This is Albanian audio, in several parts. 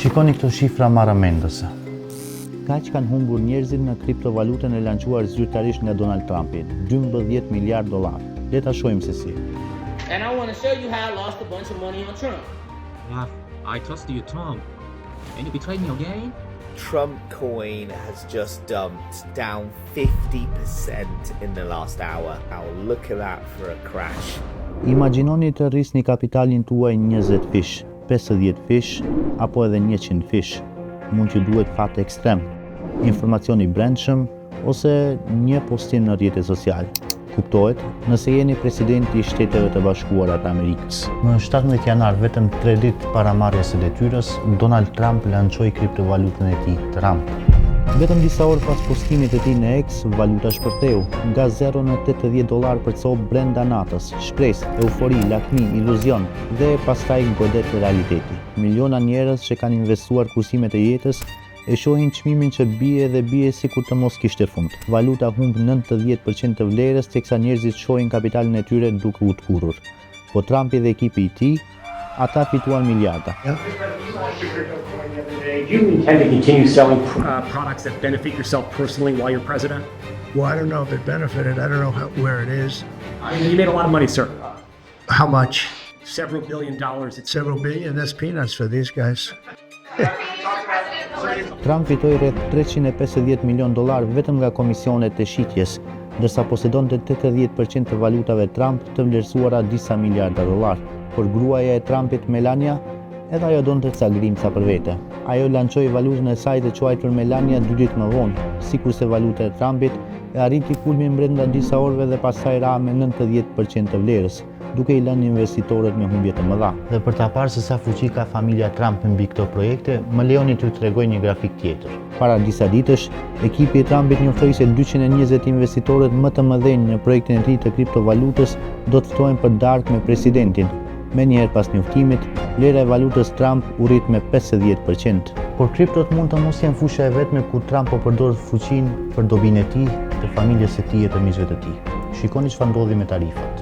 Shikoni këto shifra marrëmendëse. Kaq kanë humbur njerëzit në kriptovalutën e lançuar zyrtarisht nga Donald Trumpi, 12 miliard dollar. Le ta shohim se si. And I want to show you how I lost a bunch of money on Trump. Yeah, I trust you, Tom. And you betrayed me again? Trump coin has just dumped down 50% in the last hour. I'll look at that for a crash. Imagjinoni të rrisni kapitalin tuaj 20 fish, 50 fish apo edhe 100 fish. Mund t'ju duhet fat ekstrem, informacion i brendshëm ose një postim në rrjetet sociale. Kuptohet, nëse jeni presidenti i Shteteve të Bashkuara të Amerikës. Në 17 janar, vetëm 3 ditë para marrjes së detyrës, Donald Trump lançoi kriptovalutën e tij, Trump. Vetëm disa orë pas postimit të tij në X, valuta shpërtheu nga 0 në $80 për copë brenda natës. Shpresë, eufori, lakmi, iluzion dhe pastaj godet realiteti. Miliona njerëz që kanë investuar kursimet e jetës e shohin çmimin që bie sikur të mos kishte fund. Valuta humb 90% të vlerës, teksa njerëzit shohin kapitalin e tyre duke u tkurrur. Po Trumpi dhe ekipi i tij, ata fituan miliarda. Do you intend to continue selling products that benefit yourself personally while you're president? Well, I don't know if it benefited. I don't know where it is. You made a lot of money, sir. How much? Several $billion. Several billion? That's peanuts for these guys. Trump fitoi rreth $350 milion vetëm nga komisionet e shitjes, ndërsa posedonte 80% të valutave Trump të vlerësuara disa miliarda dollar. Por gruaja e Trumpit, Melania, edhe ajo donte ca grimca për vete. Ajo lançoi valutën e saj të quajtur Melania 2 ditë më vonë, sikurse valuta e Trumpit e arriti kulmin brenda disa orëve dhe pastaj ra me 90% të vlerës, duke i lënë investitorët me humbje të mëdha. Dhe për ta parë se sa fuqi ka familja Trump mbi këto projekte, më lejoni t'ju tregoj një grafik tjetër. Para disa ditësh, ekipi i Trumpit njoftoi se 220 investitorët më të mëdhenj në projektin e tij të kriptovalutës do të ftohen për darkë me presidentin. Me njëherë pas njoftimit, vlera e valutës Trump u rrit me 50%. Por kriptot mund të mos jenë fusha e vetme ku Trump po përdor fuqinë për dobinë e tij, të familjes së tij e të miqve të tij. Shikoni çfarë ndodhi me tarifat.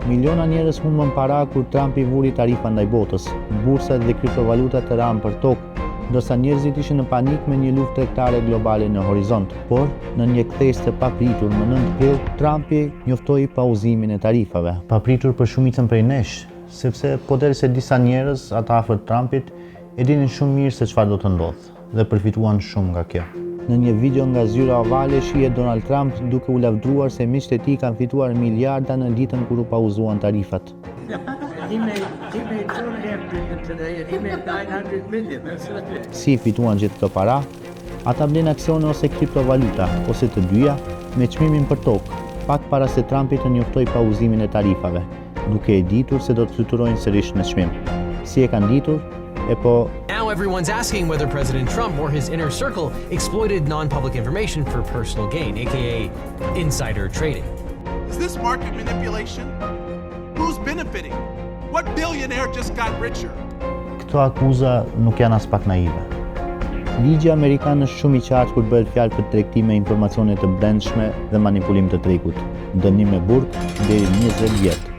Miliona njerëz humbën para kur Trumpi vuri tarifa ndaj botës. Bursat dhe kriptovalutat të ranë për tokë, ndërsa njerëzit ishin në panik me një luftë tregtare globale në horizont. Por, në një kthesë të papritur më 9 prill, Trumpi njoftoi pauzimin e tarifave. Papritur për shumicën prej nesh, sepse poderse disa njerëz, ata afër Trumpit, e dinin shumë mirë se çfarë do të ndodhë dhe përfituan shumë nga kjo. Në një video nga zyra ovale shihet Donald Trump duke u lavdruar se miqtë e tij kanë fituar miliarda në ditën kur u pauzuan tarifat. Si fituan gjithë këto para? Ata blen aksione ose kriptovaluta, ose të dyja, me çmimin për tokë, pak para se Trumpi të njoftoi pauzimin e tarifave, duke e ditur se do të fluturojnë sërish në çmim. Si e kanë ditur? Now everyone's asking whether President Trump or his inner circle exploited non-public information for personal gain, aka insider trading. Is this market manipulation? Who's benefiting? What billionaire just got richer? Këto akuza nuk janë as pak naive. Ligji amerikan është shumë i qartë kur bëhet fjalë për tregtime informacione të brendshme dhe manipulim të tregut. Dënim me burg deri 20 vjet.